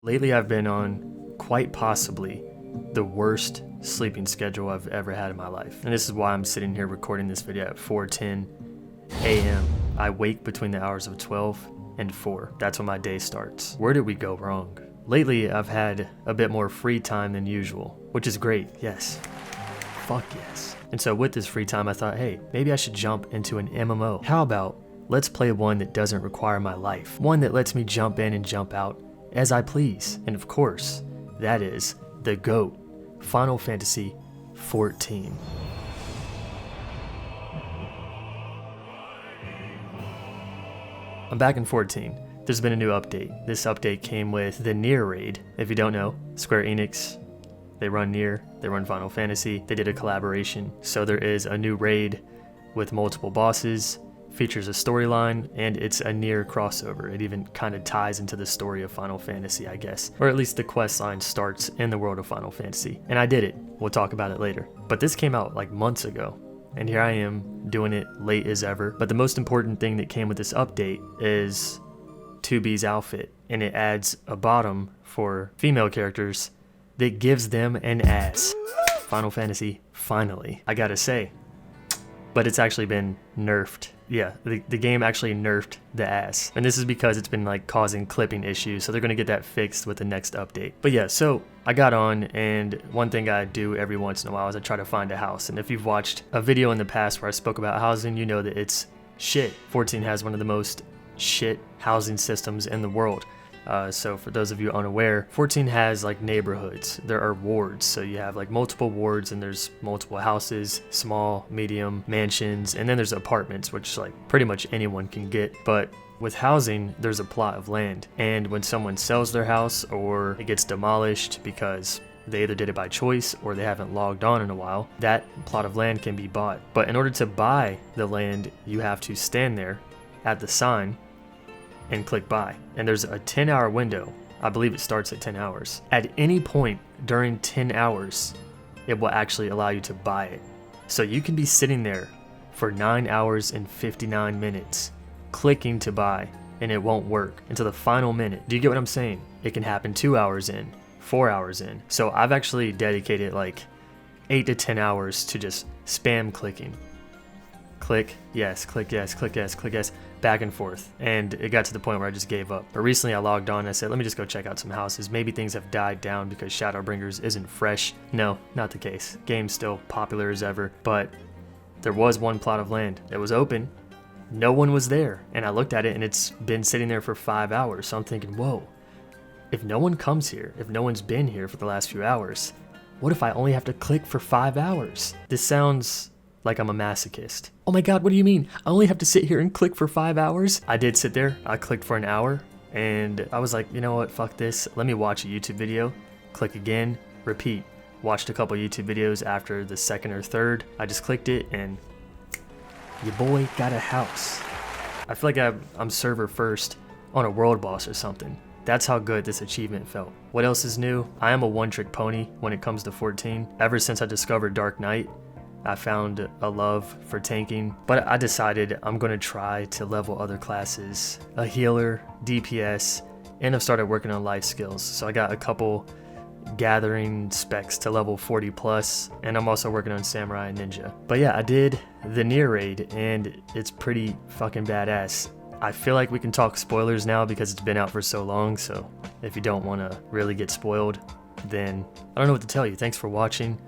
Lately, I've been on quite possibly the worst sleeping schedule I've ever had in my life. And this is why I'm sitting here recording this video at 4:10 a.m. I wake between the hours of 12 and 4. That's when my day starts. Where did we go wrong? Lately, I've had a bit more free time than usual, which is great, yes. Fuck yes. And so with this free time, I thought, hey, maybe I should jump into an MMO. How about let's play one that doesn't require my life? One that lets me jump in and jump out as I please. And of course, that is the GOAT, Final Fantasy XIV. I'm back in 14. There's been a new update. This update came with the Nier raid. If you don't know, Square Enix, they run Nier, they run Final Fantasy, they did a collaboration. So there is a new raid with multiple bosses, features a storyline, and it's a Nier crossover. It even kind of ties into the story of Final Fantasy, I guess. Or at least the quest line starts in the world of Final Fantasy. And I did it. We'll talk about it later. But this came out like months ago. And here I am doing it late as ever. But the most important thing that came with this update is 2B's outfit. And it adds a bottom for female characters that gives them an ass. Final Fantasy, finally. I gotta say. But it's actually been nerfed. Yeah, the game actually nerfed the ass. And this is because it's been like causing clipping issues, so they're gonna get that fixed with the next update. But yeah, so I got on, and one thing I do every once in a while is I try to find a house. And if you've watched a video in the past where I spoke about housing, you know that it's shit. 14 has one of the most shit housing systems in the world. So for those of you unaware, 14 has like neighborhoods. There are wards, so you have like multiple wards, and there's multiple houses, small, medium, mansions, and then there's apartments, which like pretty much anyone can get. But with housing, there's a plot of land, and when someone sells their house or it gets demolished because they either did it by choice or they haven't logged on in a while, that plot of land can be bought. But in order to buy the land, you have to stand there at the sign and click buy. And there's a 10-hour window. I believe it starts at 10 hours. At any point during 10 hours, it will actually allow you to buy it. So you can be sitting there for 9 hours and 59 minutes clicking to buy, and it won't work until the final minute. Do you get what I'm saying? It can happen 2 hours in, 4 hours in. So I've actually dedicated like 8 to 10 hours to just spam clicking. Click yes, click yes, click yes, click yes, back and forth. And it got to the point where I just gave up. But recently I logged on and I said, let me just go check out some houses. Maybe things have died down because Shadowbringers isn't fresh. No, not the case. Game's still popular as ever. But there was one plot of land that was open. No one was there. And I looked at it and it's been sitting there for 5 hours. So I'm thinking, whoa, if no one comes here, if no one's been here for the last few hours, what if I only have to click for 5 hours? This sounds like I'm a masochist. Oh my god, what do you mean? I only have to sit here and click for 5 hours? I did sit there, I clicked for an hour, and I was like, you know what, fuck this. Let me watch a YouTube video, click again, repeat. Watched a couple YouTube videos after the second or third. I just clicked it and your boy got a house. I feel like I'm server first on a world boss or something. That's how good this achievement felt. What else is new? I am a one-trick pony when it comes to 14. Ever since I discovered Dark Knight, I found a love for tanking, but I decided I'm going to try to level other classes, a healer, DPS, and I've started working on life skills. So I got a couple gathering specs to level 40 plus, and I'm also working on samurai and ninja. But yeah, I did the Nier raid, and it's pretty fucking badass. I feel like we can talk spoilers now because it's been out for so long, so if you don't want to really get spoiled, then I don't know what to tell you. Thanks for watching.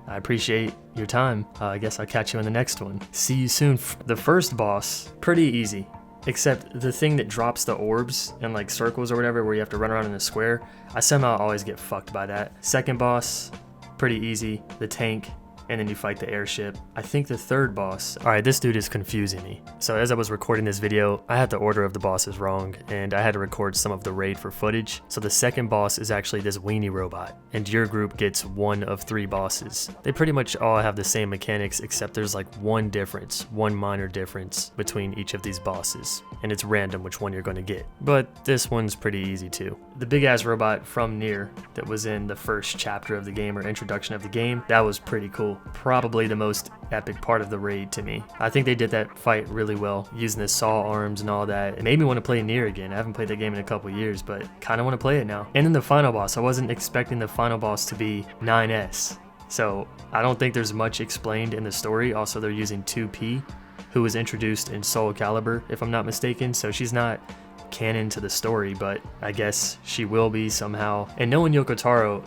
I appreciate your time. I guess I'll catch you in the next one. See you soon. The first boss, pretty easy, except the thing that drops the orbs in like circles or whatever where you have to run around in a square, I somehow always get fucked by that. Second boss, pretty easy. The tank, and then you fight the airship. I think the third boss, alright, this dude is confusing me. So as I was recording this video, I had the order of the bosses wrong, and I had to record some of the raid for footage. So the second boss is actually this weenie robot, and your group gets one of 3 bosses. They pretty much all have the same mechanics, except there's like one minor difference between each of these bosses, and it's random which one you're going to get. But this one's pretty easy too. The big ass robot from Nier that was in the first chapter of the game or introduction of the game, that was pretty cool. probably the most epic part of the raid to me. I think they did that fight really well, using the saw arms and all that. It made me want to play Nier again. I haven't played that game in a couple years, but kind of want to play it now. And then the final boss, I wasn't expecting the final boss to be 9S. So I don't think there's much explained in the story. Also, they're using 2P, who was introduced in Soul Calibur, if I'm not mistaken. So she's not canon to the story, but I guess she will be somehow. And knowing Yoko Taro,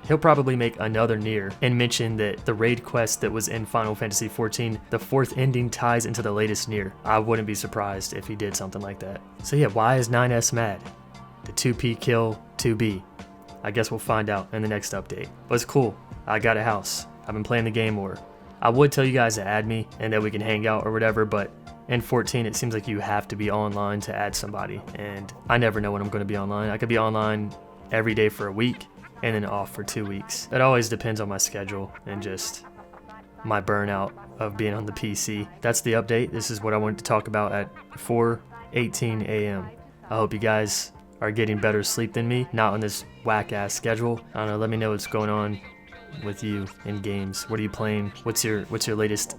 he'll probably make another Nier and mention that the raid quest that was in Final Fantasy XIV, the 4th ending ties into the latest Nier. I wouldn't be surprised if he did something like that. So yeah, why is 9S mad? The 2P kill 2B. I guess we'll find out in the next update. But it's cool. I got a house. I've been playing the game more. I would tell you guys to add me and that we can hang out or whatever, but in 14 it seems like you have to be online to add somebody, and I never know when I'm going to be online. I could be online every day for a week and then off for 2 weeks. It always depends on my schedule and just my burnout of being on the PC. That's the update. This is what I wanted to talk about at 4:18 a.m. I hope you guys are getting better sleep than me, not on this whack-ass schedule. I don't know, let me know what's going on with you in games. What are you playing? What's your latest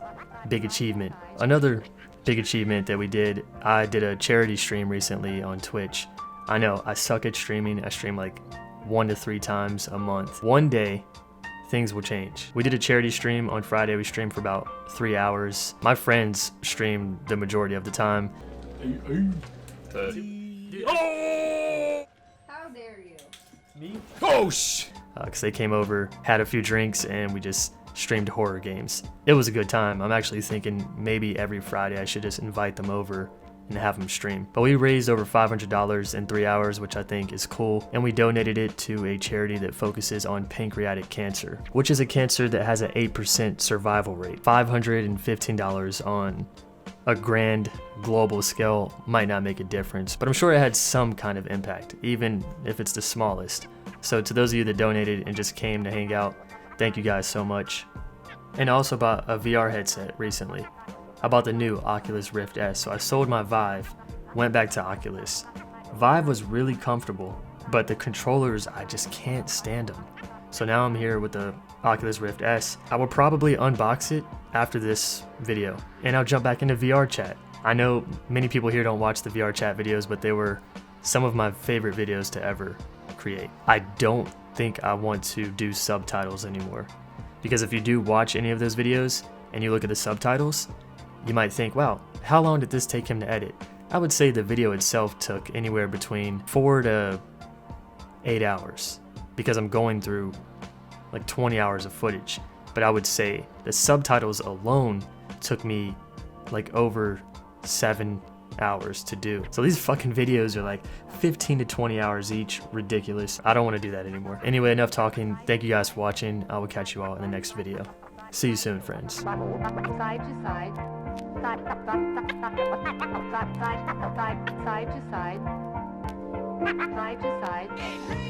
big achievement? Another big achievement that we did, I did a charity stream recently on Twitch. I know, I suck at streaming. I stream like 1 to 3 times a month. One day, things will change. We did a charity stream on Friday. We streamed for about 3 hours. My friends streamed the majority of the time. How dare you? Me? Oh, because they came over, had a few drinks, and we just streamed horror games. It was a good time. I'm actually thinking maybe every Friday I should just invite them over and have them stream. But we raised over $500 in 3 hours, which I think is cool, and we donated it to a charity that focuses on pancreatic cancer, which is a cancer that has an 8% survival rate. $515 on a grand global scale might not make a difference, but I'm sure it had some kind of impact, even if it's the smallest. So to those of you that donated and just came to hang out, thank you guys so much. And I also bought a VR headset recently. I bought the new Oculus Rift S, so I sold my Vive, went back to Oculus. Vive was really comfortable, but the controllers, I just can't stand them. So now I'm here with the Oculus Rift S. I will probably unbox it after this video, and I'll jump back into VR chat. I know many people here don't watch the VR chat videos, but they were some of my favorite videos to ever create. I don't think I want to do subtitles anymore, because if you do watch any of those videos and you look at the subtitles, you might think, wow, how long did this take him to edit? I would say the video itself took anywhere between 4 to 8 hours, because I'm going through like 20 hours of footage. But I would say the subtitles alone took me like over 7 hours to do. So these fucking videos are like 15 to 20 hours each. Ridiculous. I don't want to do that anymore. Anyway, enough talking. Thank you guys for watching. I will catch you all in the next video. See you soon, friends. Side to side. Side to side. Side to side.